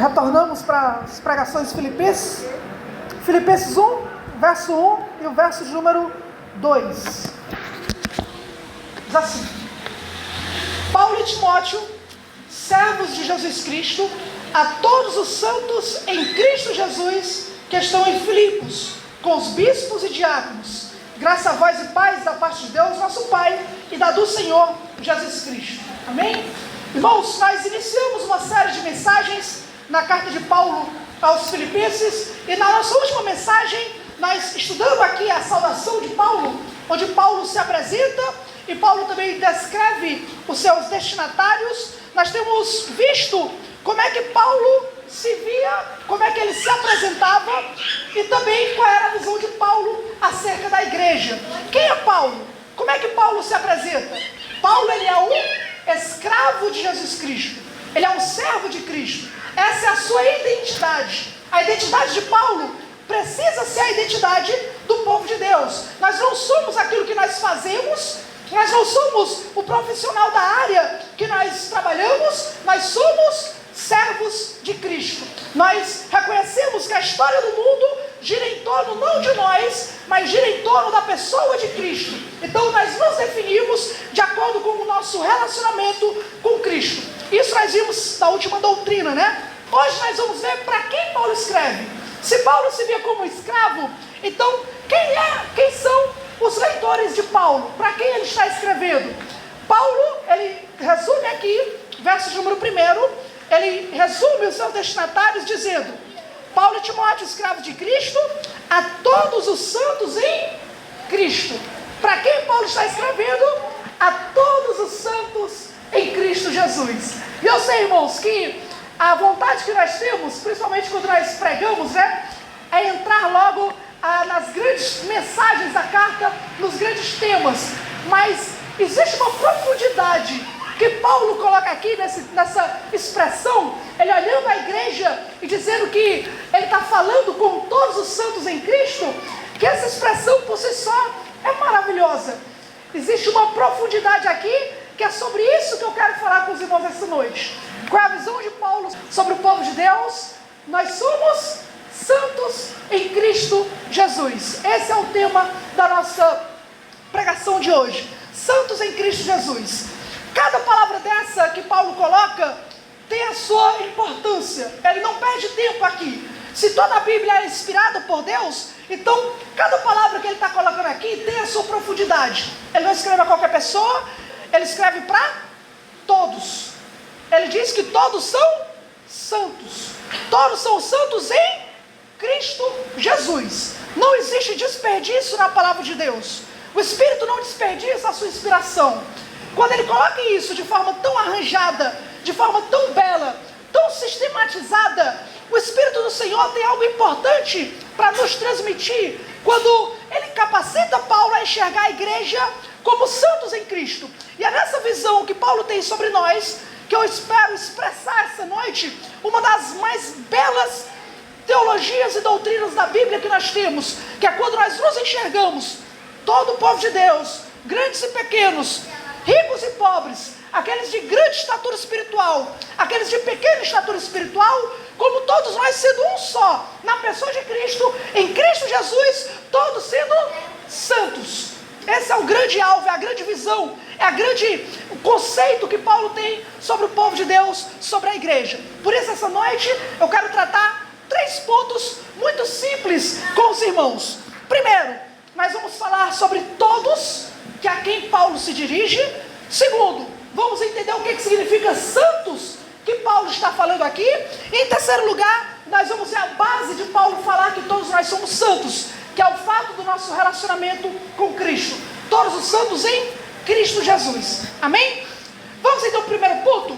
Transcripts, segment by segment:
Retornamos para as pregações de Filipenses. Filipenses 1, verso 1 e o verso de número 2. Diz assim: Paulo e Timóteo, servos de Jesus Cristo, a todos os santos em Cristo Jesus que estão em Filipos, com os bispos e diáconos, graça a vós e paz da parte de Deus, nosso Pai, e da do Senhor Jesus Cristo. Amém? Irmãos, nós iniciamos uma série de mensagens na carta de Paulo aos Filipenses, e na nossa última mensagem, nós estudamos aqui a saudação de Paulo, onde Paulo se apresenta, e Paulo também descreve os seus destinatários. Nós temos visto como é que Paulo se via, como é que ele se apresentava, e também qual era a visão de Paulo acerca da igreja. Quem é Paulo? Como é que Paulo se apresenta? Paulo, ele é um escravo de Jesus Cristo, ele é um servo de Cristo. Essa é a sua identidade. A identidade de Paulo precisa ser a identidade do povo de Deus. Nós não somos aquilo que nós fazemos, nós não somos o profissional da área que nós trabalhamos, nós somos servos de Cristo. Nós reconhecemos que a história do mundo gira em torno não de nós, mas gira em torno da pessoa de Cristo. Então nós nos definimos de acordo com o nosso relacionamento com Cristo. Isso nós vimos na última doutrina, né? Hoje nós vamos ver para quem Paulo escreve. Se Paulo se via como escravo, então quem são os leitores de Paulo? Para quem ele está escrevendo? Paulo, ele resume aqui, verso número 1, ele resume os seus destinatários dizendo: Paulo e Timóteo, escravos de Cristo, a todos os santos em Cristo. Para quem Paulo está escrevendo? A todos os santos em Cristo Jesus. E eu sei, irmãos, que a vontade que nós temos, principalmente quando nós pregamos, né, é entrar logo nas grandes mensagens da carta, nos grandes temas. Mas existe uma profundidade que Paulo coloca aqui nessa expressão, ele olhando a igreja e dizendo que ele está falando com todos os santos em Cristo, que essa expressão por si só é maravilhosa. Existe uma profundidade aqui, que é sobre isso que eu quero falar com os irmãos essa noite. Qual é a visão de Paulo sobre o povo de Deus? Nós somos santos em Cristo Jesus. Esse é o tema da nossa pregação de hoje. Santos em Cristo Jesus. Cada palavra dessa que Paulo coloca tem a sua importância. Ele não perde tempo aqui. Se toda a Bíblia é inspirada por Deus, então cada palavra que ele está colocando aqui tem a sua profundidade. Ele não escreve a qualquer pessoa, ele escreve para todos. Ele diz que todos são santos. Todos são santos em Cristo Jesus. Não existe desperdício na palavra de Deus. O Espírito não desperdiça a sua inspiração. Quando ele coloca isso de forma tão arranjada, de forma tão bela, tão sistematizada, o Espírito do Senhor tem algo importante para nos transmitir, quando ele capacita Paulo a enxergar a igreja como santos em Cristo. E é nessa visão que Paulo tem sobre nós, que eu espero expressar essa noite, uma das mais belas teologias e doutrinas da Bíblia que nós temos, que é quando nós nos enxergamos, todo o povo de Deus, grandes e pequenos, ricos e pobres, aqueles de grande estatura espiritual, aqueles de pequena estatura espiritual, como todos nós sendo um só, na pessoa de Cristo, em Cristo Jesus, todos sendo santos. Esse é o grande alvo, é a grande visão, é o conceito que Paulo tem sobre o povo de Deus, sobre a igreja. Por isso, essa noite, eu quero tratar 3 pontos muito simples com os irmãos. Primeiro, nós vamos falar sobre todos, que é a quem Paulo se dirige. Segundo, vamos entender o que significa santos, que Paulo está falando aqui. E em terceiro lugar, nós vamos ver a base de Paulo falar que todos nós somos santos, que é o fato do nosso relacionamento com Cristo. Todos os santos em Cristo Jesus. Amém? Vamos então ao primeiro ponto.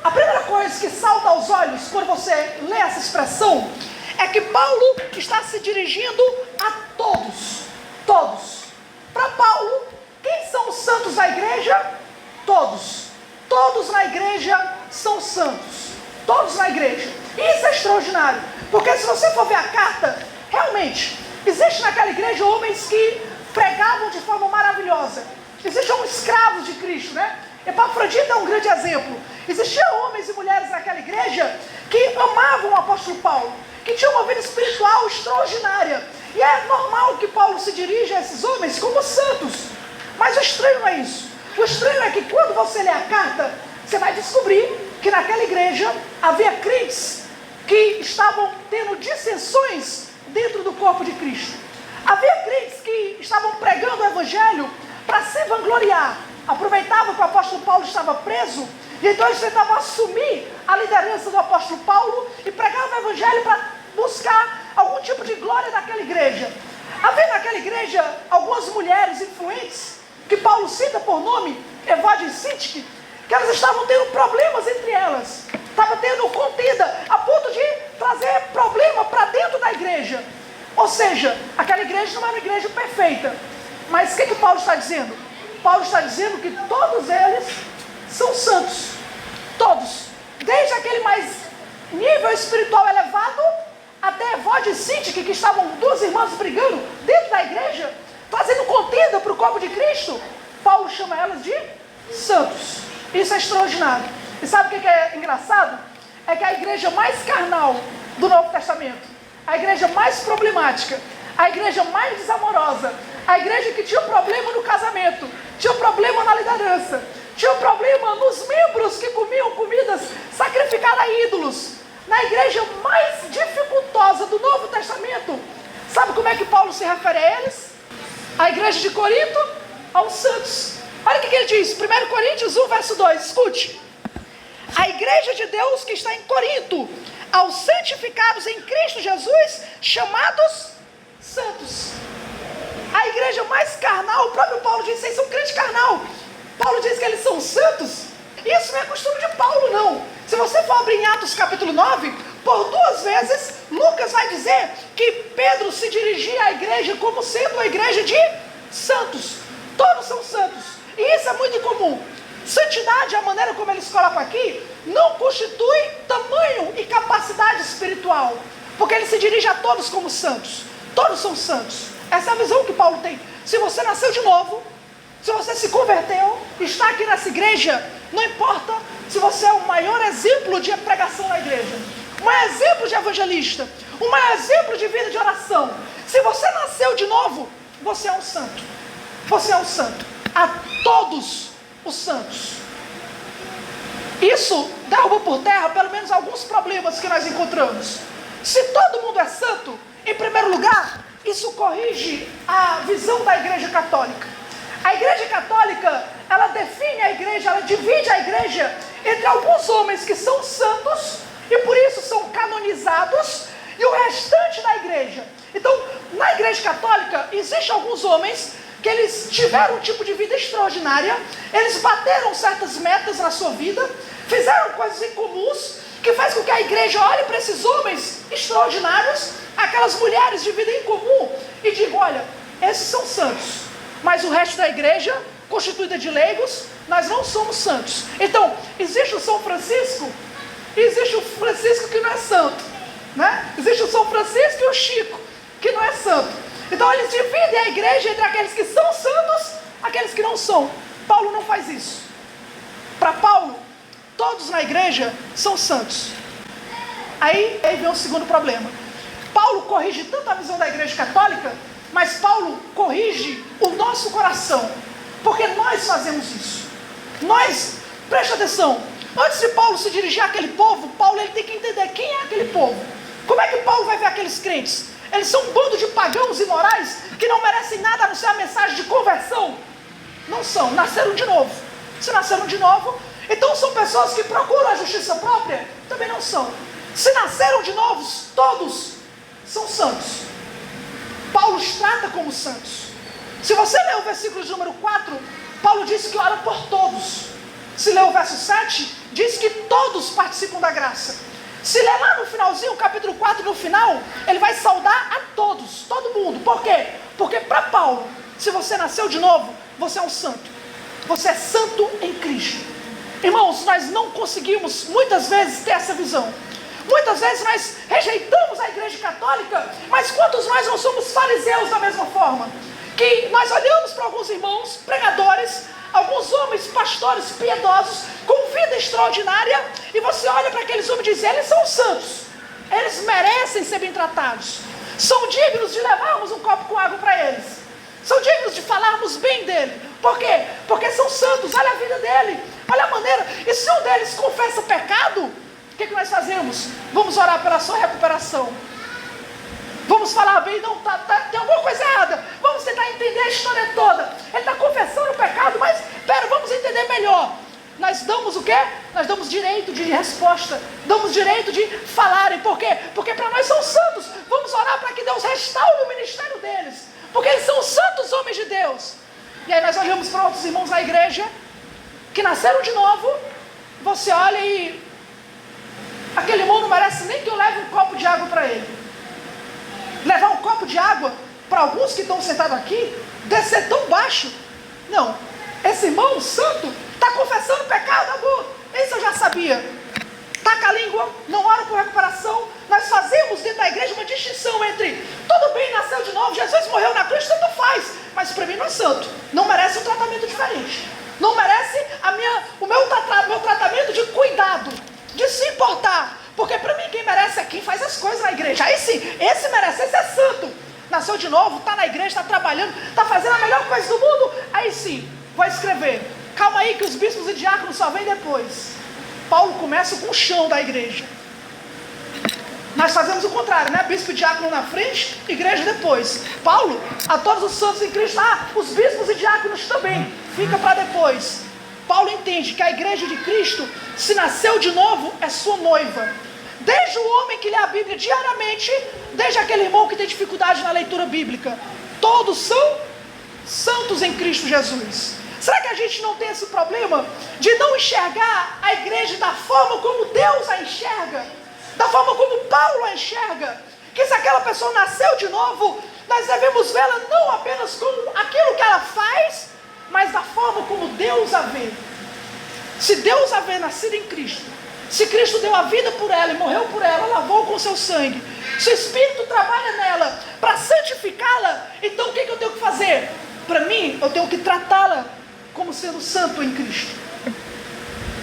A primeira coisa que salta aos olhos quando você lê essa expressão é que Paulo está se dirigindo a todos. Todos. Para Paulo, quem são os santos da igreja? Todos. Todos na igreja são santos. Todos na igreja. E isso é extraordinário. Porque se você for ver a carta, realmente, existe naquela igreja homens que pregavam de forma maravilhosa. Existiam escravos de Cristo, né? Epafrodito é um grande exemplo. Existiam homens e mulheres naquela igreja que amavam apóstolo Paulo, que tinha uma vida espiritual extraordinária. E é normal que Paulo se dirija a esses homens como santos. Mas o estranho não é isso. O estranho é que quando você lê a carta, você vai descobrir que naquela igreja havia crentes que estavam tendo dissensões dentro do corpo de Cristo. Havia crentes que estavam pregando o evangelho para se vangloriar. Aproveitavam que o apóstolo Paulo estava preso, e então eles tentavam assumir a liderança do apóstolo Paulo e pregavam o evangelho para buscar algum tipo de glória naquela igreja. Havia naquela igreja algumas mulheres influentes, que Paulo cita por nome, Evódia e Sintique, que elas estavam tendo problemas entre elas, estavam tendo contenda, a ponto de trazer problema para dentro da igreja. Ou seja, aquela igreja não era uma igreja perfeita. Mas o que Paulo está dizendo? Paulo está dizendo que todos eles são santos. Todos. Desde aquele mais nível espiritual elevado, até Evódia e Sintique, que estavam duas irmãs brigando dentro da igreja, trazendo contenda para o corpo de Cristo. Paulo chama elas de santos. Isso é extraordinário. E sabe o que é engraçado? É que a igreja mais carnal do Novo Testamento, a igreja mais problemática, a igreja mais desamorosa, a igreja que tinha problema no casamento, tinha problema na liderança, tinha problema nos membros que comiam comidas sacrificadas a ídolos, na igreja mais dificultosa do Novo Testamento, sabe como é que Paulo se refere a eles? A igreja de Corinto, aos santos. Olha o que ele diz, 1 Coríntios 1, verso 2, escute. A igreja de Deus que está em Corinto, aos santificados em Cristo Jesus, chamados santos. A igreja mais carnal, o próprio Paulo diz, vocês são crente carnal. Paulo diz que eles são santos. Isso não é costume de Paulo, não. Se você for abrir em Atos capítulo 9, por 2 vezes, Lucas vai dizer que Pedro se dirigia à igreja como sendo a igreja de santos. Todos são santos. E isso é muito incomum. Santidade, a maneira como eles colocam aqui, não constitui tamanho e capacidade espiritual, porque ele se dirige a todos como santos. Todos são santos. Essa é a visão que Paulo tem. Se você nasceu de novo, se você se converteu, está aqui nessa igreja, não importa se você é o maior exemplo de pregação na igreja, um maior exemplo de evangelista, um maior exemplo de vida de oração. Se você nasceu de novo, você é um santo. Você é um santo. A todos os santos. Isso derruba por terra pelo menos alguns problemas que nós encontramos. Se todo mundo é santo, em primeiro lugar, isso corrige a visão da igreja católica. A igreja católica, ela define a igreja, ela divide a igreja entre alguns homens que são santos e por isso são canonizados, e o restante da igreja. Então, na igreja católica, existem alguns homens que eles tiveram um tipo de vida extraordinária, eles bateram certas metas na sua vida, fizeram coisas incomuns, que faz com que a igreja olhe para esses homens extraordinários, aquelas mulheres de vida incomum, e diga, olha, esses são santos, mas o resto da igreja, constituída de leigos, nós não somos santos. Então, existe o São Francisco, e existe o Francisco que não é santo, né? Existe o São Francisco e o Chico, que não é santo. Então eles dividem a igreja entre aqueles que são santos e aqueles que não são. Paulo não faz isso. Para Paulo, todos na igreja são santos. Aí vem o segundo problema. Paulo corrige tanto a visão da igreja católica, mas Paulo corrige o nosso coração, porque nós fazemos isso. Nós, preste atenção, antes de Paulo se dirigir àquele povo, Paulo ele tem que entender quem é aquele povo. Como é que Paulo vai ver aqueles crentes? Eles são um bando de pagãos imorais que não merecem nada a não ser a mensagem de conversão. Não são, nasceram de novo. Se nasceram de novo, então são pessoas que procuram a justiça própria? Também não são. Se nasceram de novo, todos são santos. Paulo os trata como santos. Se você ler o versículo de número 4, Paulo diz que ora por todos. Se ler o verso 7, diz que todos participam da graça. Se ler lá no finalzinho, o capítulo 4, no final, ele vai saudar a todos, todo mundo. Por quê? Porque para Paulo, se você nasceu de novo, você é um santo. Você é santo em Cristo. Irmãos, nós não conseguimos muitas vezes ter essa visão. Muitas vezes nós rejeitamos a igreja católica, mas quantos nós não somos fariseus da mesma forma? Que nós olhamos para alguns irmãos, pregadores, alguns homens, pastores piedosos, com vida extraordinária, e você olha para aqueles homens e diz, eles são santos. Eles merecem ser bem tratados. São dignos de levarmos um copo com água para eles. São dignos de falarmos bem dele. Por quê? Porque são santos. Olha a vida dele. Olha a maneira. E se um deles confessa pecado, o que nós fazemos? Vamos orar pela sua recuperação. Vamos falar bem, não, tem alguma coisa errada. Vamos tentar entender a história toda. Ele está confessando o pecado, mas, vamos entender melhor. Nós damos o quê? Nós damos direito de resposta. Damos direito de falarem. Por quê? Porque para nós são santos. Vamos orar para que Deus restaure o ministério deles. Porque eles são santos homens de Deus. E aí nós olhamos para outros irmãos da igreja, que nasceram de novo. Você olha e... aquele irmão não merece nem que eu leve um copo de água para ele. Levar um copo de água para alguns que estão sentados aqui, descer tão baixo. Não, esse irmão santo está confessando pecado algum. Isso eu já sabia. Taca a língua, não ora por recuperação. Nós fazemos dentro da igreja uma distinção entre tudo bem, nasceu de novo, Jesus morreu na cruz, tanto faz, mas para mim não é santo, não merece um tratamento diferente, não merece o meu tratamento de cuidado, de se importar. Porque para mim quem merece é quem faz as coisas na igreja. Aí sim, esse merece, esse é santo. Nasceu de novo, está na igreja, está trabalhando, está fazendo a melhor coisa do mundo. Aí sim, vou escrever. Calma aí que os bispos e diáconos só vêm depois. Paulo começa com o chão da igreja. Nós fazemos o contrário, né? Bispo e diácono na frente, igreja depois. Paulo, a todos os santos em Cristo, os bispos e diáconos também, fica para depois. Paulo entende que a igreja de Cristo, se nasceu de novo, é sua noiva. Desde o homem que lê a Bíblia diariamente, desde aquele irmão que tem dificuldade na leitura bíblica, todos são santos em Cristo Jesus. Será que a gente não tem esse problema de não enxergar a igreja da forma como Deus a enxerga? Da forma como Paulo a enxerga? Que se aquela pessoa nasceu de novo, nós devemos vê-la não apenas como aquilo que ela faz, mas da forma como Deus a vê. Se Deus a vê nascida em Cristo, se Cristo deu a vida por ela e morreu por ela, lavou com seu sangue, se o Espírito trabalha nela para santificá-la, então o que eu tenho que fazer? Para mim, eu tenho que tratá-la como sendo santo em Cristo.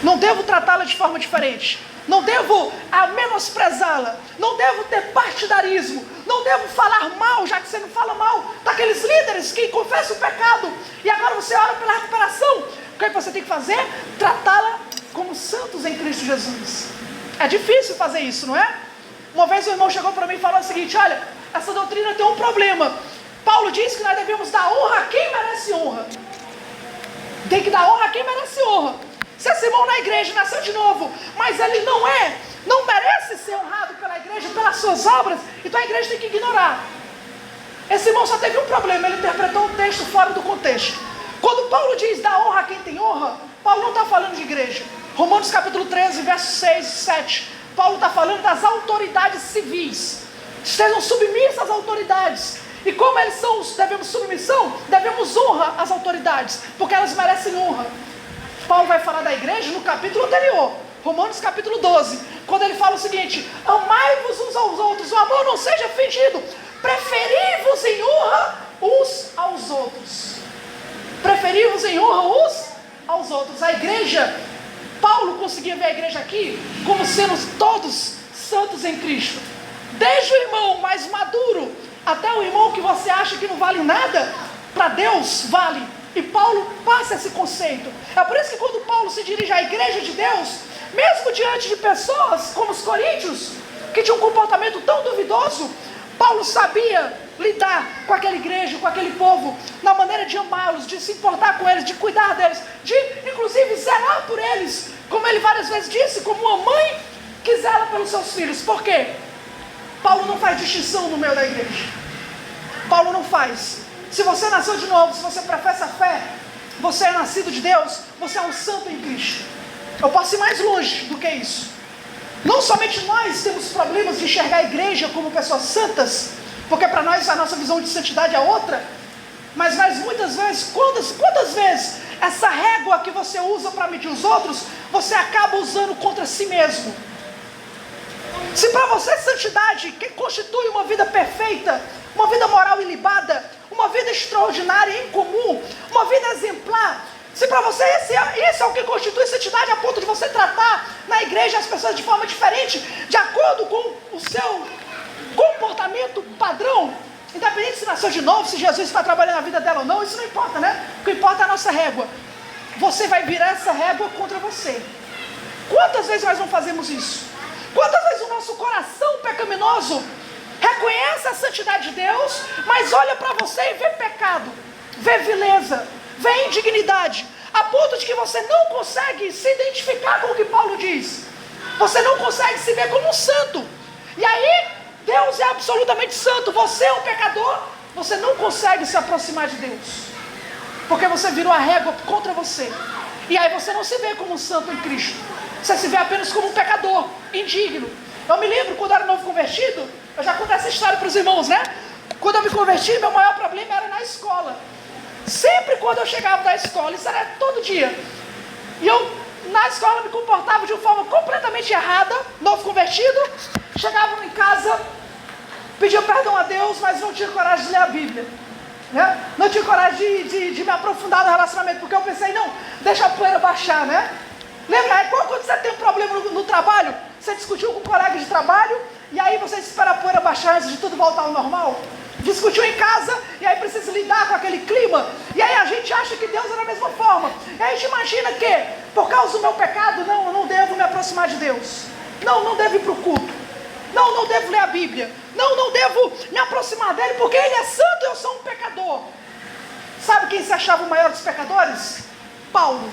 Não devo tratá-la de forma diferente. Não devo menosprezá-la. Não devo ter partidarismo. Não devo falar mal, já que você não fala mal daqueles líderes que confessam o pecado. E agora você ora pela recuperação. O que você tem que fazer? Tratá-la como santos em Cristo Jesus. É difícil fazer isso, não é? Uma vez o irmão chegou para mim e falou o seguinte: olha, essa doutrina tem um problema. Paulo diz que nós devemos dar honra a quem merece honra. Tem que dar honra a quem merece honra. Se esse irmão na igreja nasceu de novo, mas ele não merece ser honrado pela igreja, pelas suas obras, então a igreja tem que ignorar. Esse irmão só teve um problema, ele interpretou o texto fora do contexto. Quando Paulo diz dá honra a quem tem honra, Paulo não está falando de igreja. Romanos capítulo 13, versos 6 e 7. Paulo está falando das autoridades civis. Sejam submissas às autoridades. E como eles devemos submissão, devemos honra às autoridades, porque elas merecem honra. Paulo vai falar da igreja no capítulo anterior, Romanos capítulo 12, quando ele fala o seguinte: amai-vos uns aos outros, o amor não seja fingido, preferi-vos em honra uns aos outros. Preferi-vos em honra uns aos outros. A igreja, Paulo conseguia ver a igreja aqui como sendo todos santos em Cristo. Desde o irmão mais maduro até o irmão que você acha que não vale nada, para Deus vale. E Paulo passa esse conceito. É por isso que quando Paulo se dirige à igreja de Deus, mesmo diante de pessoas como os coríntios, que tinham um comportamento tão duvidoso, Paulo sabia lidar com aquela igreja, com aquele povo, na maneira de amá-los, de se importar com eles, de cuidar deles, de inclusive zelar por eles, como ele várias vezes disse, como uma mãe que zela pelos seus filhos. Por quê? Paulo não faz distinção no meio da igreja. Paulo não faz. Se você nasceu de novo, se você professa a fé, você é nascido de Deus, você é um santo em Cristo. Eu posso ir mais longe do que isso. Não somente nós temos problemas de enxergar a igreja como pessoas santas, porque para nós a nossa visão de santidade é outra, mas nós muitas vezes, quantas vezes essa régua que você usa para medir os outros, você acaba usando contra si mesmo? Se para você santidade, que constitui uma vida perfeita, uma vida moral ilibada, uma vida extraordinária e incomum, uma vida exemplar, se para você esse é o que constitui santidade, a ponto de você tratar na igreja as pessoas de forma diferente, de acordo acordo com o seu comportamento padrão, independente se nasceu de novo, se Jesus está trabalhando na vida dela ou não, isso não importa, né? O que importa é a nossa régua. Você vai virar essa régua contra você. Quantas vezes nós não fazemos isso? Quantas vezes o nosso coração pecaminoso reconhece a santidade de Deus, mas olha para você e vê pecado, vê vileza, vê indignidade, a ponto de que você não consegue se identificar com o que Paulo diz. Você não consegue se ver como um santo. E aí, Deus é absolutamente santo, você é um pecador, você não consegue se aproximar de Deus, porque você virou a régua contra você. E aí você não se vê como um santo em Cristo, você se vê apenas como um pecador, indigno. Eu me lembro quando eu era novo convertido, eu já contei essa história para os irmãos, né? Quando eu me converti, meu maior problema era na escola. Sempre quando eu chegava da escola, isso era todo dia, e eu na escola me comportava de uma forma completamente errada, novo convertido, chegava em casa, pedia perdão a Deus, mas não tinha coragem de ler a Bíblia, né? Não tinha coragem de me aprofundar no relacionamento, porque eu pensei, não, deixa a poeira baixar, né? Lembra, quando você tem um problema no trabalho, você discutiu com um colega de trabalho, e aí você espera a poeira baixar antes de tudo voltar ao normal? Discutiu em casa, e aí precisa lidar com aquele clima, e aí a gente acha que Deus é da mesma forma, e aí a gente imagina que, por causa do meu pecado, não, eu não devo me aproximar de Deus, não devo ir para o culto, não devo ler a Bíblia, não devo me aproximar dele, porque ele é santo e eu sou um pecador. Sabe quem se achava o maior dos pecadores? Paulo.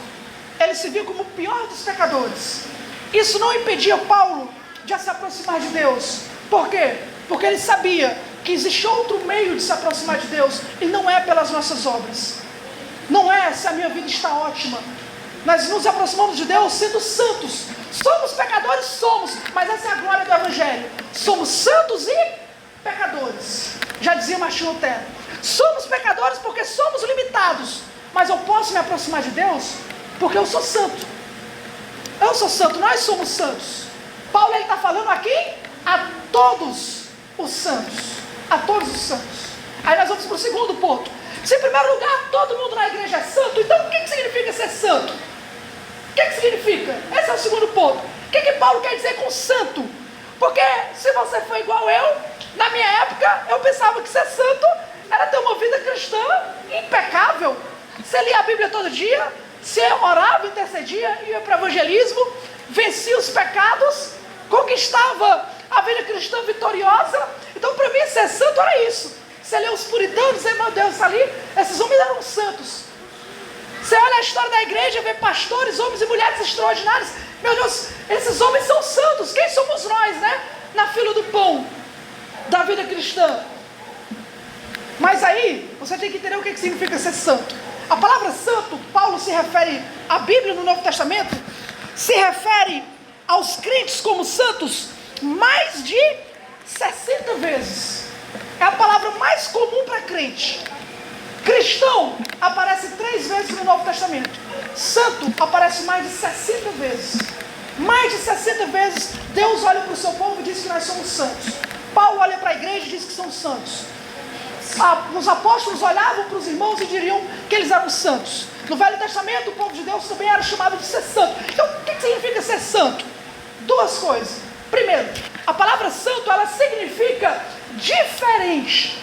Ele se viu como o pior dos pecadores. Isso não impedia Paulo de se aproximar de Deus. Por quê? Porque ele sabia que existe outro meio de se aproximar de Deus, e não é pelas nossas obras, não é se a minha vida está ótima. Nós nos aproximamos de Deus sendo santos. Somos pecadores? Somos, mas essa é a glória do Evangelho. Somos santos e pecadores, já dizia Martinho Lutero. Somos pecadores porque somos limitados, mas eu posso me aproximar de Deus porque eu sou santo. Eu sou santo, nós somos santos. Paulo está falando aqui a todos os santos, a todos os santos. Aí nós vamos para o segundo ponto. Se em primeiro lugar todo mundo na igreja é santo, então o que significa ser santo? O que significa? Esse é o segundo ponto. O que Paulo quer dizer com santo? Porque se você for igual eu, na minha época eu pensava que ser santo era ter uma vida cristã impecável. Você lia a Bíblia todo dia, você orava, intercedia, ia para o evangelismo, vencia os pecados, conquistava a vida cristã vitoriosa. Então para mim ser santo era isso. Você lê os puritanos, e meu Deus, ali, esses homens eram santos. Você olha a história da igreja, vê pastores, homens e mulheres extraordinários. Meu Deus, esses homens são santos. Quem somos nós, né? Na fila do pão da vida cristã. Mas aí, você tem que entender o que significa ser santo. A palavra santo, Paulo se refere, a Bíblia no Novo Testamento, se refere aos crentes como santos mais de 60 vezes. É a palavra mais comum para crente. Cristão aparece 3 vezes no Novo Testamento. Santo aparece mais de 60 vezes. Mais de 60 vezes Deus olha para o seu povo e diz que nós somos santos. Paulo olha para a igreja e diz que são santos. Os apóstolos olhavam para os irmãos e diriam que eles eram santos. No Velho Testamento o povo de Deus também era chamado de ser santo. Então o que significa ser santo? 2 coisas. Primeiro, a palavra santo, ela significa diferente.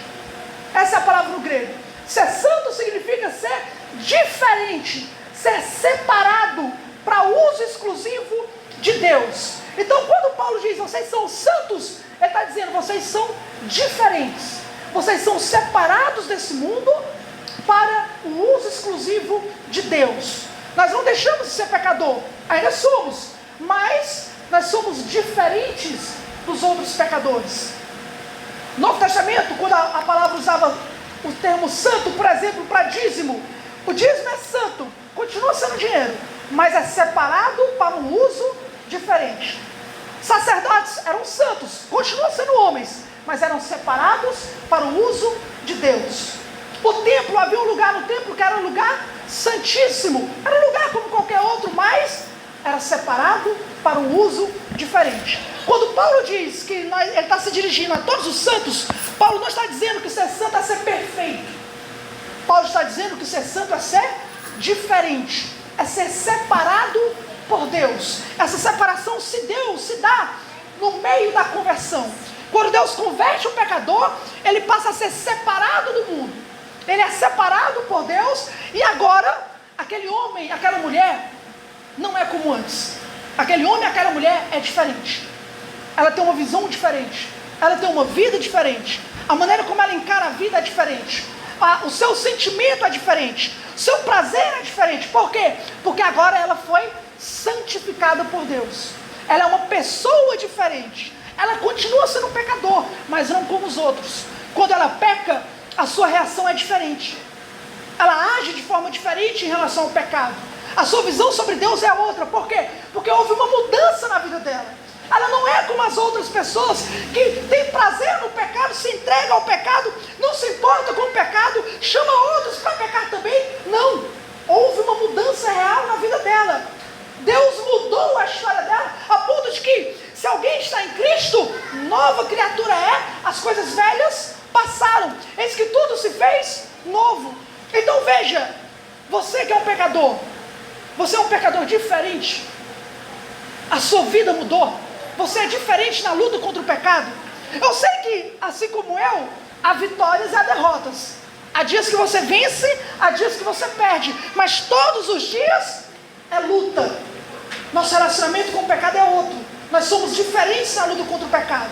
Essa é a palavra no grego. Ser santo significa ser diferente, ser separado para uso exclusivo de Deus. Então quando Paulo diz vocês são santos, ele está dizendo vocês são diferentes, vocês são separados desse mundo para o uso exclusivo de Deus. Nós não deixamos de ser pecador, ainda somos, mas nós somos diferentes dos outros pecadores. No Novo Testamento, quando a palavra usava o termo santo, por exemplo, para dízimo, o dízimo é santo, continua sendo dinheiro, mas é separado para um uso diferente. Sacerdotes eram santos, continuam sendo homens, mas eram separados para o uso de Deus. O templo, havia um lugar no templo que era um lugar santíssimo, era um lugar como qualquer outro, mas era separado para um uso diferente. Quando Paulo diz que ele está se dirigindo a todos os santos, Paulo não está dizendo que ser santo é ser perfeito. Paulo está dizendo que ser santo é ser diferente, é ser separado por Deus. Essa separação se dá no meio da conversão. Quando Deus converte o pecador, ele passa a ser separado do mundo. Ele é separado por Deus, e agora, aquele homem, aquela mulher, não é como antes. Aquele homem, aquela mulher é diferente. Ela tem uma visão diferente. Ela tem uma vida diferente. A maneira como ela encara a vida é diferente. O seu sentimento é diferente. O seu prazer é diferente. Por quê? Porque agora ela foi santificada por Deus. Ela é uma pessoa diferente. Ela continua sendo um pecador, mas não como os outros. Quando ela peca, a sua reação é diferente. Ela age de forma diferente em relação ao pecado. A sua visão sobre Deus é outra. Por quê? Porque houve uma mudança na vida dela. Ela não é como as outras pessoas que têm prazer no pecado, se entrega ao pecado, não se importa com o pecado, chama outros para pecar também. Não, houve uma mudança real na vida dela. Deus mudou a história dela, a ponto de que, se alguém está em Cristo, nova criatura é, as coisas velhas passaram, eis que tudo se fez novo. Então veja, você que é um pecador, você é um pecador diferente, a sua vida mudou. Você é diferente na luta contra o pecado. Eu sei que, assim como eu, há vitórias e há derrotas. Há dias que você vence, há dias que você perde. Mas todos os dias é luta. Nosso relacionamento com o pecado é outro. Nós somos diferentes na luta contra o pecado.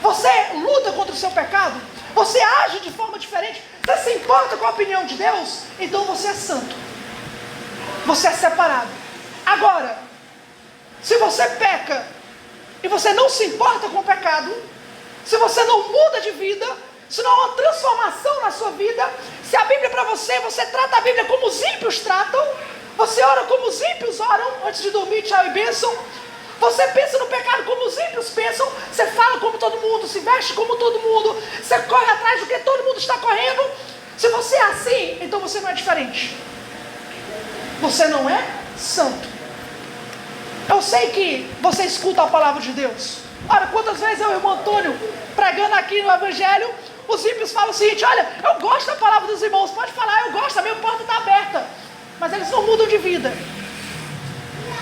Você luta contra o seu pecado. Você age de forma diferente. Você se importa com a opinião de Deus? Então você é santo. Você é separado. Agora, se você peca e você não se importa com o pecado, se você não muda de vida, se não há uma transformação na sua vida, se a Bíblia para você, você trata a Bíblia como os ímpios tratam, você ora como os ímpios oram, antes de dormir, tchau e bênção, você pensa no pecado como os ímpios pensam, você fala como todo mundo, se veste como todo mundo, você corre atrás do que todo mundo está correndo. Se você é assim, então você não é diferente, você não é santo. Eu sei que você escuta a palavra de Deus. Ora, quantas vezes eu e o irmão Antônio, pregando aqui no Evangelho, os ímpios falam o seguinte: olha, eu gosto da palavra dos irmãos, pode falar, eu gosto, a minha porta está aberta. Mas eles não mudam de vida.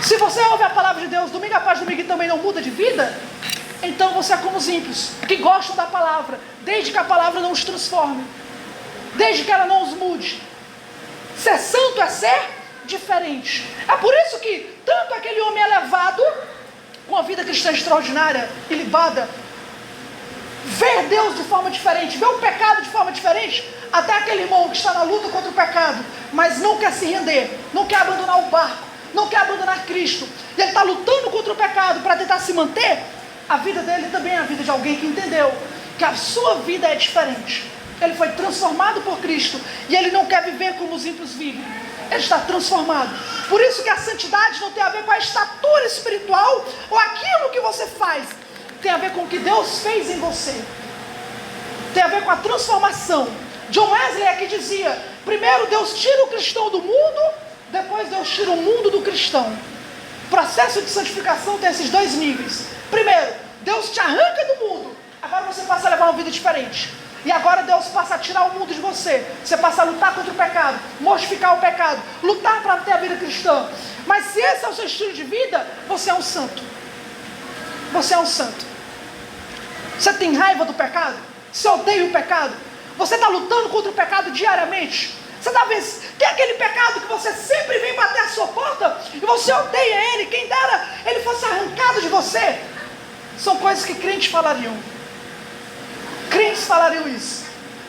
Se você ouve a palavra de Deus domingo após domingo e também não muda de vida, então você é como os ímpios, que gostam da palavra, desde que a palavra não os transforme, desde que ela não os mude. Ser santo é ser diferente. É por isso que tanto aquele homem elevado, com a vida cristã extraordinária, ilibada, vê Deus de forma diferente, vê o pecado de forma diferente, até aquele irmão que está na luta contra o pecado, mas não quer se render, não quer abandonar o barco, não quer abandonar Cristo, e ele está lutando contra o pecado para tentar se manter. A vida dele também é a vida de alguém que entendeu que a sua vida é diferente. Ele foi transformado por Cristo, e ele não quer viver como os ímpios vivem. Ele está transformado. Por isso que a santidade não tem a ver com a estatura espiritual ou aquilo que você faz. Tem a ver com o que Deus fez em você. Tem a ver com a transformação. John Wesley aqui dizia: primeiro Deus tira o cristão do mundo, depois Deus tira o mundo do cristão. O processo de santificação tem esses dois níveis. Primeiro, Deus te arranca do mundo. Agora você passa a levar uma vida diferente. E agora Deus passa a tirar o mundo de você. Você passa a lutar contra o pecado, mortificar o pecado, lutar para ter a vida cristã. Mas se esse é o seu estilo de vida, você é um santo. Você é um santo. Você tem raiva do pecado? Você odeia o pecado? Você está lutando contra o pecado diariamente? Você está vendo? Tem aquele pecado que você sempre vem bater a sua porta e você odeia ele. Quem dera ele fosse arrancado de você. São coisas que crentes falariam. Crentes falariam isso.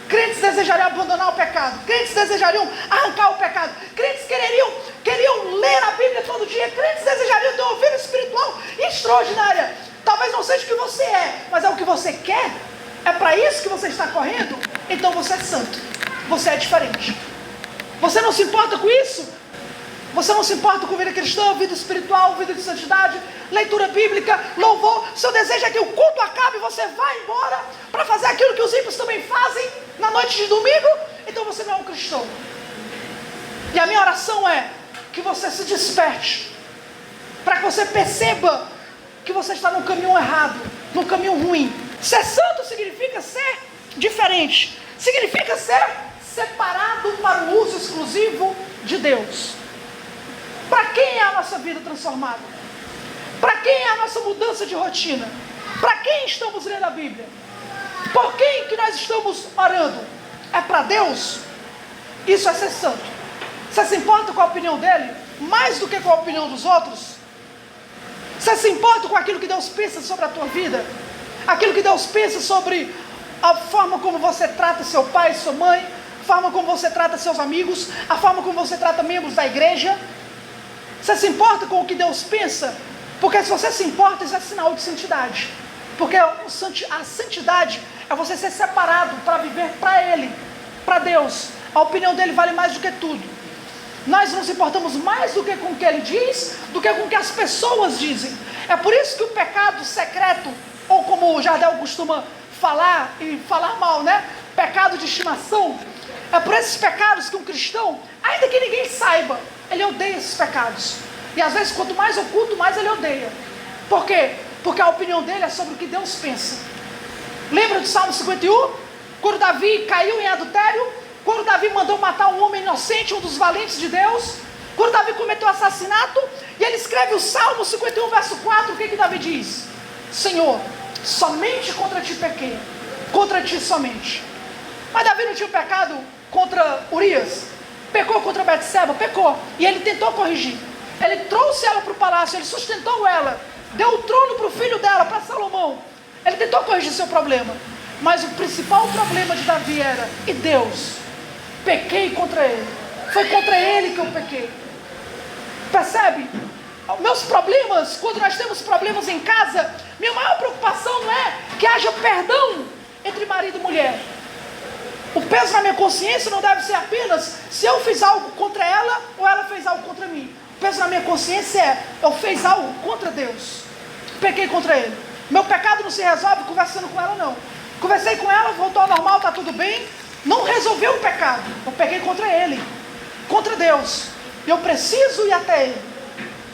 Crentes desejariam abandonar o pecado. Crentes desejariam arrancar o pecado. Crentes queriam ler a Bíblia todo dia. Crentes desejariam ter uma vida espiritual extraordinária. Talvez não seja o que você é, mas é o que você quer. É para isso que você está correndo. Então você é santo. Você é diferente. Você não se importa com isso? Você não se importa com vida cristã, vida espiritual, vida de santidade, leitura bíblica, louvor. Seu desejo é que o culto acabe e você vá embora para fazer aquilo que os ímpios também fazem na noite de domingo. Então você não é um cristão. E a minha oração é que você se desperte, para que você perceba que você está no caminho errado, no caminho ruim. Ser santo significa ser diferente, significa ser separado para o uso exclusivo de Deus. Para quem é a nossa vida transformada? Para quem é a nossa mudança de rotina? Para quem estamos lendo a Bíblia? Por quem que nós estamos orando? É para Deus? Isso é ser santo. Você se importa com a opinião dele mais do que com a opinião dos outros? Você se importa com aquilo que Deus pensa sobre a tua vida? Aquilo que Deus pensa sobre a forma como você trata seu pai, sua mãe, a forma como você trata seus amigos, a forma como você trata membros da igreja? Você se importa com o que Deus pensa? Porque se você se importa, isso é sinal de santidade. Porque a santidade é você ser separado para viver para Ele, para Deus. A opinião dele vale mais do que tudo. Nós nos importamos mais do que com o que Ele diz, do que com o que as pessoas dizem. É por isso que o pecado secreto, ou como o Jardel costuma falar, e falar mal, né? Pecado de estimação. É por esses pecados que um cristão, ainda que ninguém saiba, ele odeia esses pecados. E às vezes, quanto mais oculto, mais ele odeia. Por quê? Porque a opinião dele é sobre o que Deus pensa. Lembra do Salmo 51? Quando Davi caiu em adultério, quando Davi mandou matar um homem inocente, um dos valentes de Deus, quando Davi cometeu assassinato, e ele escreve o Salmo 51, verso 4, o que Davi diz? Senhor, somente contra ti pequei, contra ti somente. Mas Davi não tinha pecado contra Urias? Pecou contra Betseba? Pecou. E ele tentou corrigir. Ele trouxe ela para o palácio, ele sustentou ela, deu o trono para o filho dela, para Salomão. Ele tentou corrigir seu problema. Mas o principal problema de Davi era: e Deus? Pequei contra ele. Foi contra ele que eu pequei. Percebe? Meus problemas, quando nós temos problemas em casa, minha maior preocupação não é que haja perdão entre marido e mulher. O peso na minha consciência não deve ser apenas se eu fiz algo contra ela ou ela fez algo contra mim. O peso na minha consciência é: eu fiz algo contra Deus, pequei contra Ele. Meu pecado não se resolve conversando com ela, não. Conversei com ela, voltou ao normal, está tudo bem. Não resolveu o pecado. Eu peguei contra Ele, contra Deus. E eu preciso ir até Ele.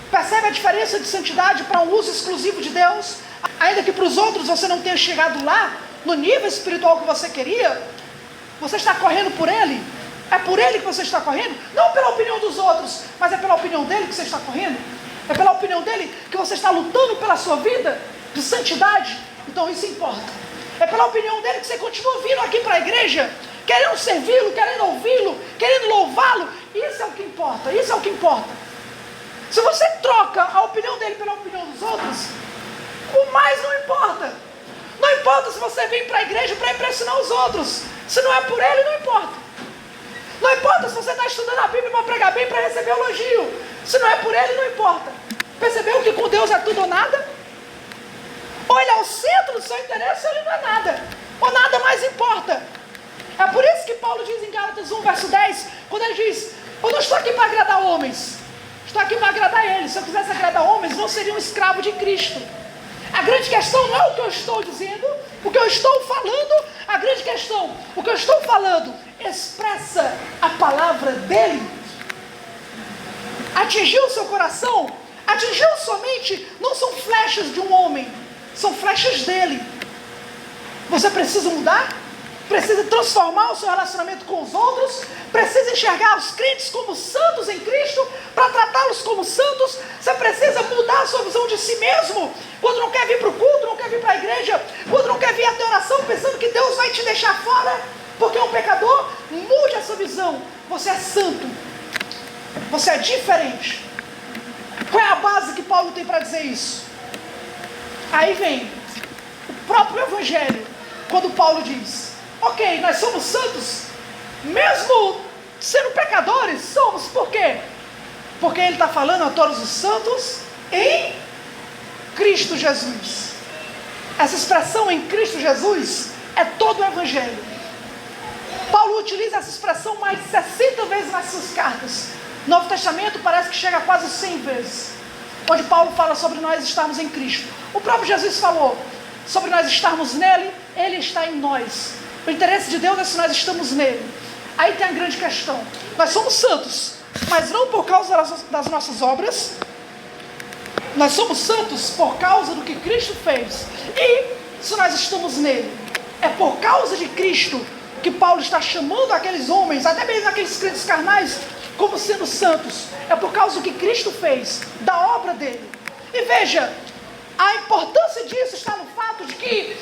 Percebe a diferença de santidade para um uso exclusivo de Deus? Ainda que para os outros você não tenha chegado lá, no nível espiritual que você queria, você está correndo por Ele? É por Ele que você está correndo? Não pela opinião dos outros, mas é pela opinião dEle que você está correndo? É pela opinião dEle que você está lutando pela sua vida de santidade? Então isso importa. É pela opinião dEle que você continua vindo aqui para a igreja, querendo servi-lo, querendo ouvi-lo, querendo louvá-lo. Isso é o que importa, isso é o que importa. Se você troca a opinião dEle pela opinião dos outros, o mais não importa. Não importa se você vem para a igreja para impressionar os outros. Se não é por Ele, não importa. Não importa se você está estudando a Bíblia para pregar bem, para receber elogio. Se não é por Ele, não importa. Percebeu que com Deus é tudo ou nada? Ou Ele é o centro do seu interesse, ou Ele não é nada. Ou nada mais importa. É por isso que Paulo diz em Gálatas 1, verso 10, quando ele diz: eu não estou aqui para agradar homens, estou aqui para agradar Ele. Se eu quisesse agradar homens, não seria um escravo de Cristo. A grande questão não é o que eu estou dizendo, o que eu estou falando. A grande questão, o que eu estou falando, expressa a palavra dEle. Atingiu o seu coração, atingiu sua mente. Não são flechas de um homem, são flechas dEle. Você precisa mudar, precisa transformar o seu relacionamento com os outros, precisa enxergar os crentes como santos em Cristo, para tratá-los como santos. Você precisa mudar a sua visão de si mesmo, quando não quer vir para o culto, não quer vir para a igreja, quando não quer vir até oração, pensando que Deus vai te deixar fora, porque é um pecador. Mude essa visão. Você é santo, você é diferente. Qual é a base que Paulo tem para dizer isso? Aí vem o próprio Evangelho, quando Paulo diz: ok, nós somos santos, mesmo sendo pecadores, somos. Por quê? Porque ele está falando a todos os santos em Cristo Jesus. Essa expressão em Cristo Jesus é todo o Evangelho. Paulo utiliza essa expressão mais de 60 vezes nas suas cartas. No Novo Testamento parece que chega a quase 100 vezes, onde Paulo fala sobre nós estarmos em Cristo. O próprio Jesus falou sobre nós estarmos nele, Ele está em nós. O interesse de Deus é se nós estamos nele. Aí tem a grande questão: nós somos santos, mas não por causa das nossas obras. Nós somos santos por causa do que Cristo fez. E se nós estamos nele, é por causa de Cristo que Paulo está chamando aqueles homens, até mesmo aqueles crentes carnais, como sendo santos. É por causa do que Cristo fez, da obra dele. E veja, A importância disso está no fato de que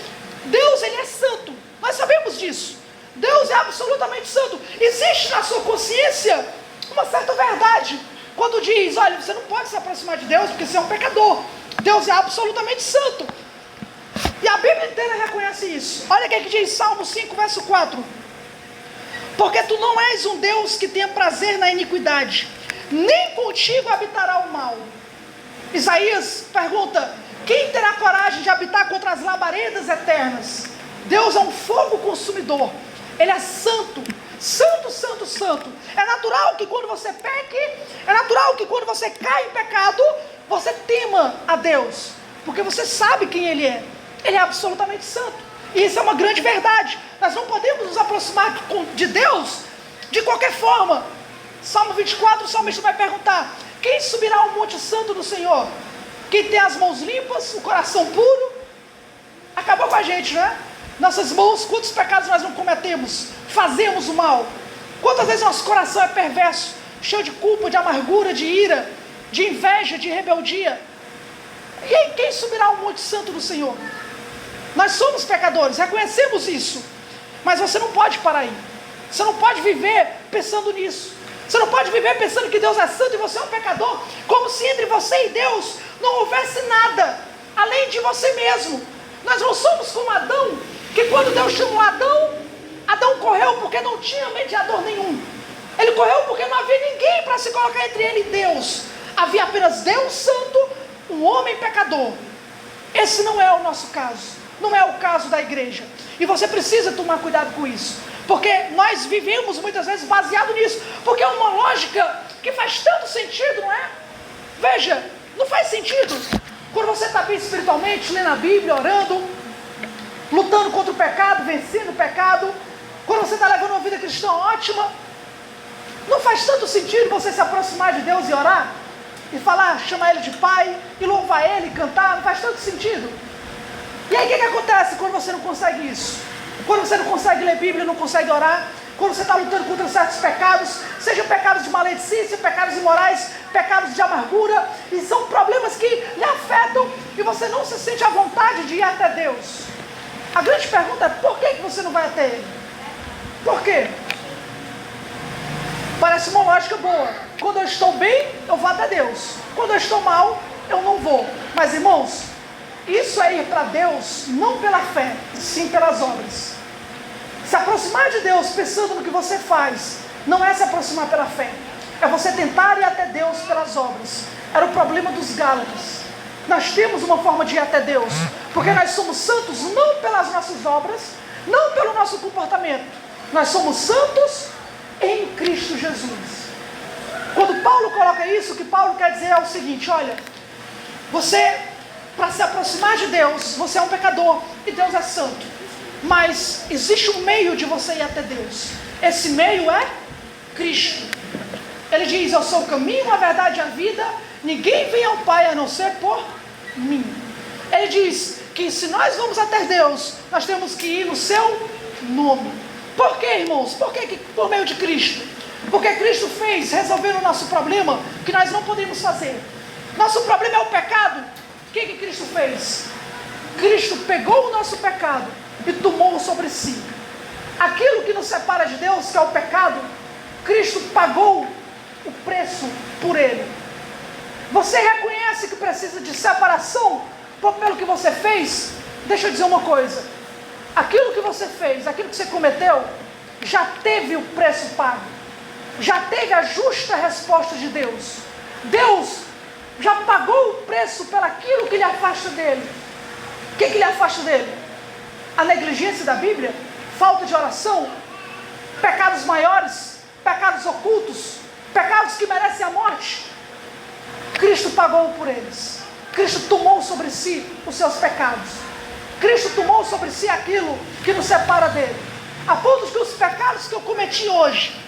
Deus, Ele é santo. Nós sabemos disso. Deus é absolutamente santo. Existe na sua consciência uma certa verdade quando diz, olha, você não pode se aproximar de Deus porque você é um pecador. Deus é absolutamente santo. E a Bíblia inteira reconhece isso. Olha o que diz Salmo 5, verso 4. Porque tu não és um Deus que tenha prazer na iniquidade, nem contigo habitará o mal. Isaías pergunta, quem terá coragem de habitar contra as labaredas eternas? Deus é um fogo consumidor. Ele é santo. Santo, santo, santo. É natural que quando você peque, é natural que quando você cai em pecado, você tema a Deus, porque você sabe quem Ele é. Ele é absolutamente santo. E isso é uma grande verdade. Nós não podemos nos aproximar de Deus de qualquer forma. Salmo 24, o salmista vai perguntar, quem subirá ao monte santo do Senhor? Quem tem as mãos limpas, o coração puro? Acabou com a gente, né? Nossas mãos, quantos pecados nós não cometemos? Fazemos o mal. Quantas vezes nosso coração é perverso, cheio de culpa, de amargura, de ira, de inveja, de rebeldia? E quem subirá ao monte santo do Senhor? Nós somos pecadores, reconhecemos isso. Mas você não pode parar aí. Você não pode viver pensando nisso. Você não pode viver pensando que Deus é santo e você é um pecador, como se entre você e Deus não houvesse nada, além de você mesmo. Nós não somos como Adão, que quando Deus chamou Adão, Adão correu porque não tinha mediador nenhum. Ele correu porque não havia ninguém para se colocar entre ele e Deus. Havia apenas Deus santo, um homem pecador. Esse não é o nosso caso. Não é o caso da igreja. E você precisa tomar cuidado com isso, porque nós vivemos muitas vezes baseado nisso, porque é uma lógica que faz tanto sentido, não é? Veja, não faz sentido quando você está bem espiritualmente, lendo a Bíblia, orando, lutando contra o pecado, vencendo o pecado, quando você está levando uma vida cristã ótima. Não faz tanto sentido você se aproximar de Deus e orar, e falar, chamar Ele de Pai, e louvar Ele, e cantar. Não faz tanto sentido. E aí o que acontece quando você não consegue isso? Quando você não consegue ler Bíblia, não consegue orar, quando você está lutando contra certos pecados, sejam pecados de maledicência, pecados imorais, pecados de amargura, e são problemas que lhe afetam, e você não se sente à vontade de ir até Deus. A grande pergunta é, por que você não vai até Ele? Por quê? Parece uma lógica boa. Quando eu estou bem, eu vou até Deus. Quando eu estou mal, eu não vou. Mas irmãos, isso é ir para Deus não pela fé, sim pelas obras. Se aproximar de Deus pensando no que você faz, não é se aproximar pela fé, é você tentar ir até Deus pelas obras. Era o problema dos Gálatas. Nós temos uma forma de ir até Deus, porque nós somos santos não pelas nossas obras, não pelo nosso comportamento. Nós somos santos em Cristo Jesus. Quando Paulo coloca isso, o que Paulo quer dizer é o seguinte, olha, você, para se aproximar de Deus, você é um pecador e Deus é santo. Mas existe um meio de você ir até Deus. Esse meio é Cristo. Ele diz, eu sou o caminho, a verdade e a vida. Ninguém vem ao Pai a não ser por mim. Ele diz que se nós vamos até Deus, nós temos que ir no seu nome. Por quê, irmãos? Por que por meio de Cristo? Porque Cristo fez, resolvendo o nosso problema, que nós não podemos fazer. Nosso problema é o pecado. O que Cristo fez? Cristo pegou o nosso pecado e tomou sobre si. Aquilo que nos separa de Deus, que é o pecado, Cristo pagou o preço por ele. Você reconhece que precisa de separação pelo que você fez? Deixa eu dizer uma coisa. Aquilo que você fez, aquilo que você cometeu, já teve o preço pago. Já teve a justa resposta de Deus. Deus já pagou o preço pelaquilo que lhe afasta dele. O que lhe afasta dele? A negligência da Bíblia, falta de oração, pecados maiores, pecados ocultos, pecados que merecem a morte. Cristo pagou por eles. Cristo tomou sobre si os seus pecados. Cristo tomou sobre si aquilo que nos separa dele. A ponto de que os pecados que eu cometi hoje,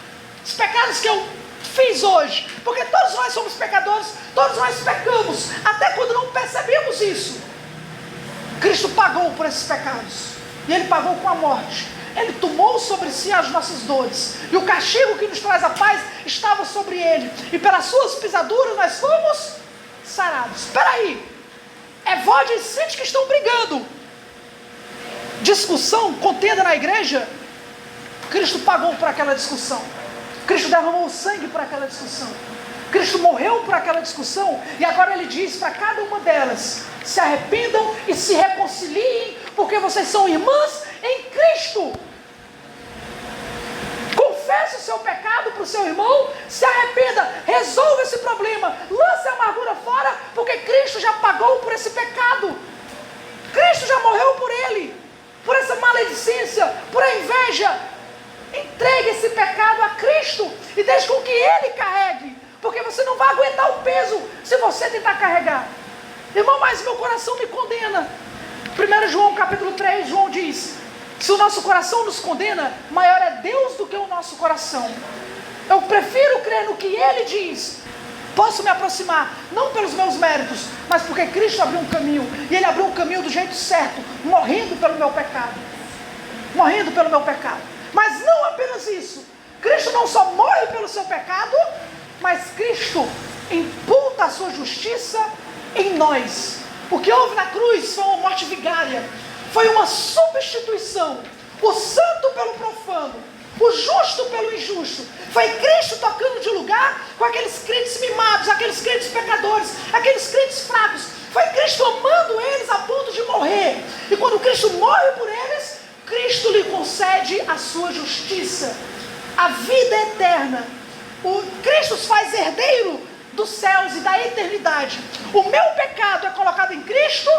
os pecados que eu fiz hoje, porque todos nós somos pecadores, todos nós pecamos, até quando não percebemos isso. Cristo pagou por esses pecados, e Ele pagou com a morte. Ele tomou sobre si as nossas dores, e o castigo que nos traz a paz estava sobre Ele, e pelas suas pisaduras nós fomos sarados. Espera aí, Evódia e Sintique que estão brigando. Discussão, contenda na igreja. Cristo pagou por aquela discussão. Cristo derramou sangue por aquela discussão. Cristo morreu por aquela discussão. E agora Ele diz para cada uma delas: se arrependam e se reconciliem, porque vocês são irmãs em Cristo. Confesse o seu pecado para o seu irmão, se arrependa, resolva esse problema, lance a amargura fora, porque Cristo já pagou por esse pecado. Cristo já morreu por ele, por essa maledicência, por a inveja. Entregue esse pecado a Cristo e deixe com que Ele carregue, porque você não vai aguentar o peso se você tentar carregar. Irmão, mas meu coração me condena. 1 João capítulo 3, João diz: se o nosso coração nos condena, maior é Deus do que o nosso coração. Eu prefiro crer no que Ele diz. Posso me aproximar, não pelos meus méritos, mas porque Cristo abriu um caminho. E Ele abriu um caminho do jeito certo, morrendo pelo meu pecado. Morrendo pelo meu pecado. Mas não apenas isso. Cristo não só morre pelo seu pecado, mas Cristo imputa a sua justiça em nós. O que houve na cruz foi uma morte vigária. Foi uma substituição. O santo pelo profano, o justo pelo injusto. Foi Cristo tocando de lugar com aqueles crentes mimados, aqueles crentes pecadores, aqueles crentes fracos. Foi Cristo amando eles a ponto de morrer. E quando Cristo morre por eles, Cristo lhe concede a sua justiça, a vida eterna. O Cristo os faz herdeiro dos céus e da eternidade. O meu pecado é colocado em Cristo,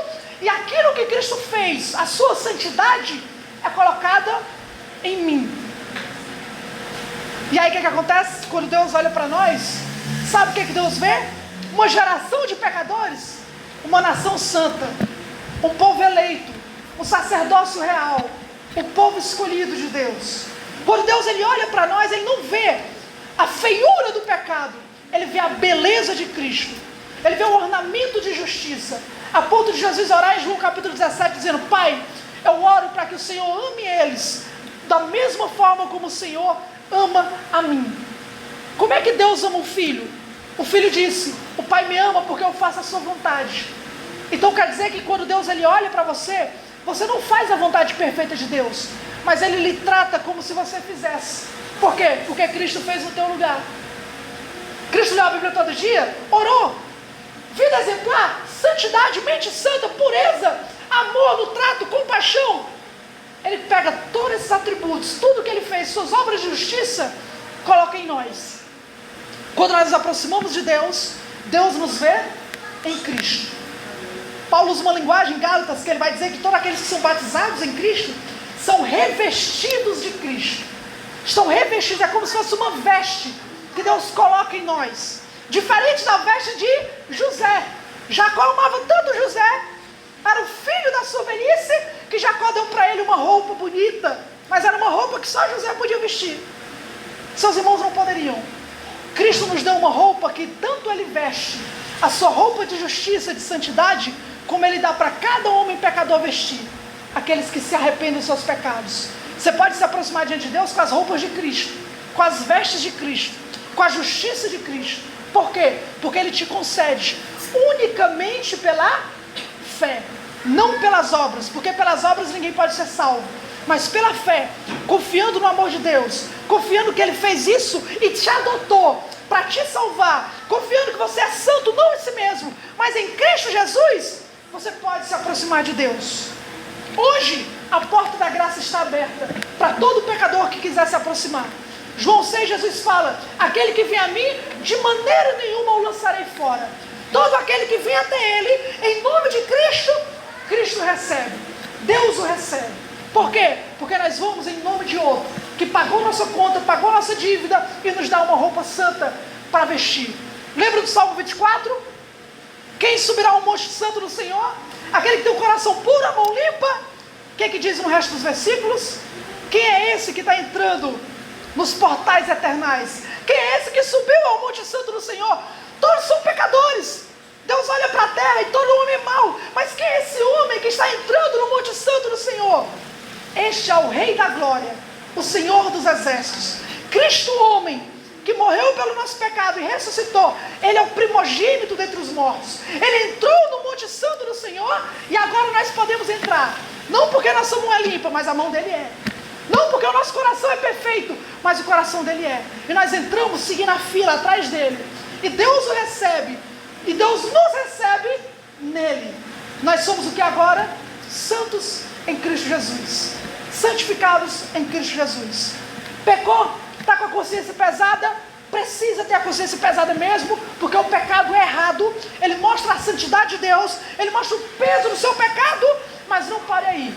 e aquilo que Cristo fez, a sua santidade, é colocada em mim. E aí o que acontece? Quando Deus olha para nós, sabe o que Deus vê? Uma geração de pecadores, uma nação santa, um povo eleito, um sacerdócio real, o povo escolhido de Deus. Quando Deus ele olha para nós, Ele não vê a feiura do pecado, Ele vê a beleza de Cristo. Ele vê o ornamento de justiça, a ponto de Jesus orar em João capítulo 17, dizendo: Pai, eu oro para que o Senhor ame eles, da mesma forma como o Senhor ama a mim. Como é que Deus ama o Filho? O Filho disse: o Pai me ama porque eu faço a sua vontade. Então quer dizer que quando Deus ele olha para você, você não faz a vontade perfeita de Deus, mas Ele lhe trata como se você fizesse. Por quê? Porque Cristo fez no teu lugar. Cristo leu a Bíblia todo dia, orou, vida exemplar, santidade, mente santa, pureza, amor no trato, compaixão. Ele pega todos esses atributos, tudo que Ele fez, suas obras de justiça, coloca em nós. Quando nós nos aproximamos de Deus, Deus nos vê em Cristo. Paulo usa uma linguagem em Gálatas que ele vai dizer que todos aqueles que são batizados em Cristo são revestidos de Cristo. Estão revestidos, é como se fosse uma veste que Deus coloca em nós. Diferente da veste de José. Jacó amava tanto José, era o filho da sua velhice, que Jacó deu para ele uma roupa bonita, mas era uma roupa que só José podia vestir. Seus irmãos não poderiam. Cristo nos deu uma roupa que tanto Ele veste, a sua roupa de justiça, de santidade, como Ele dá para cada homem pecador vestir, aqueles que se arrependem dos seus pecados. Você pode se aproximar diante de Deus com as roupas de Cristo, com as vestes de Cristo, com a justiça de Cristo. Por quê? Porque Ele te concede unicamente pela fé, não pelas obras, porque pelas obras ninguém pode ser salvo, mas pela fé, confiando no amor de Deus, confiando que Ele fez isso e te adotou para te salvar, confiando que você é santo não em si mesmo, mas em Cristo Jesus. Você pode se aproximar de Deus. Hoje a porta da graça está aberta para todo pecador que quiser se aproximar. João 6, Jesus fala: aquele que vem a mim, de maneira nenhuma o lançarei fora. Todo aquele que vem até Ele, em nome de Cristo, Cristo recebe, Deus o recebe. Por quê? Porque nós vamos em nome de outro, que pagou nossa conta, pagou nossa dívida e nos dá uma roupa santa para vestir. Lembra do Salmo 24? Quem subirá ao monte santo do Senhor? Aquele que tem o coração puro, a mão limpa. O que é que diz no resto dos versículos? Quem é esse que está entrando nos portais eternais? Quem é esse que subiu ao monte santo do Senhor? Todos são pecadores. Deus olha para a terra e todo homem é mau. Mas quem é esse homem que está entrando no monte santo do Senhor? Este é o Rei da Glória, o Senhor dos Exércitos, Cristo homem, que morreu pelo nosso pecado e ressuscitou, Ele é o primogênito dentre os mortos. Ele entrou no Monte Santo do Senhor e agora nós podemos entrar. Não porque nossa mão é limpa, mas a mão dele é. Não porque o nosso coração é perfeito, mas o coração dele é. E nós entramos seguindo a fila atrás dele. E Deus o recebe. E Deus nos recebe nele. Nós somos o que agora? Santos em Cristo Jesus. Santificados em Cristo Jesus. Pecou? Está com a consciência pesada? Precisa ter a consciência pesada mesmo, porque o pecado é errado. Ele mostra a santidade de Deus. Ele mostra o peso do seu pecado. Mas não pare aí.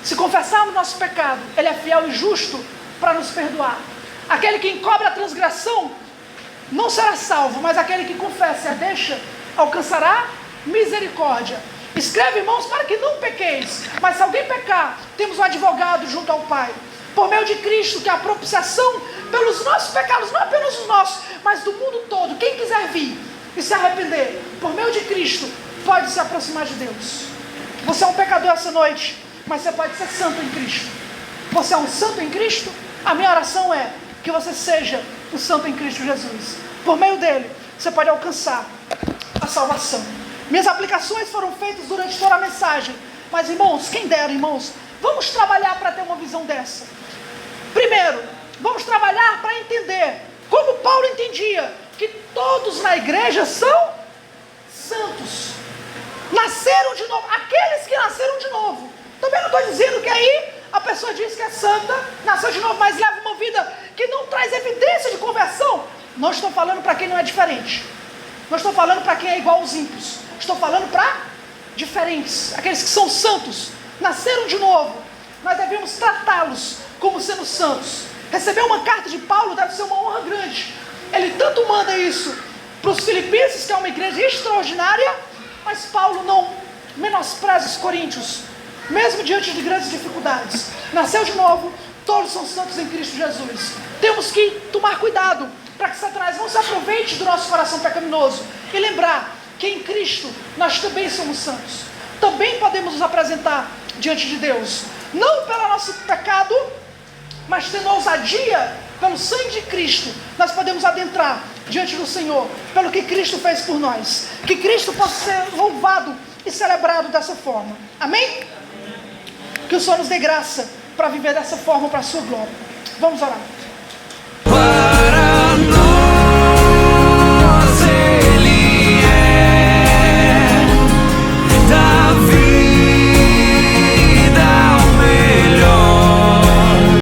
Se confessarmos nosso pecado, Ele é fiel e justo para nos perdoar. Aquele que encobre a transgressão não será salvo, mas aquele que confessa e a deixa alcançará misericórdia. Escreve, irmãos, para que não pequeis. Mas se alguém pecar, temos um advogado junto ao Pai, por meio de Cristo, que é a propiciação pelos nossos pecados, não apenas os nossos, mas do mundo todo. Quem quiser vir e se arrepender, por meio de Cristo, pode se aproximar de Deus. Você é um pecador essa noite, mas você pode ser santo em Cristo. Você é um santo em Cristo? A minha oração é que você seja um santo em Cristo Jesus. Por meio dele, você pode alcançar a salvação. Minhas aplicações foram feitas durante toda a mensagem. Mas, irmãos, quem dera, irmãos, vamos trabalhar para ter uma visão dessa. Primeiro, vamos trabalhar para entender, como Paulo entendia, que todos na igreja são santos. Nasceram de novo, aqueles que nasceram de novo. Também não estou dizendo que aí a pessoa diz que é santa, nasceu de novo, mas leva uma vida que não traz evidência de conversão. Não estou falando para quem não é diferente. Não estou falando para quem é igual aos ímpios. Estou falando para diferentes, aqueles que são santos, nasceram de novo. Nós devemos tratá-los como sendo santos. Receber uma carta de Paulo deve ser uma honra grande. Ele tanto manda isso para os filipenses, que é uma igreja extraordinária, mas Paulo não menospreza os coríntios, mesmo diante de grandes dificuldades. Nasceu de novo, todos são santos em Cristo Jesus. Temos que tomar cuidado para que Satanás não se aproveite do nosso coração pecaminoso e lembrar que em Cristo nós também somos santos. Também podemos nos apresentar diante de Deus, não pelo nosso pecado, mas tendo ousadia pelo sangue de Cristo. Nós podemos adentrar diante do Senhor pelo que Cristo fez por nós. Que Cristo possa ser louvado e celebrado dessa forma. Amém? Que o Senhor nos dê graça para viver dessa forma para a sua glória. Vamos orar.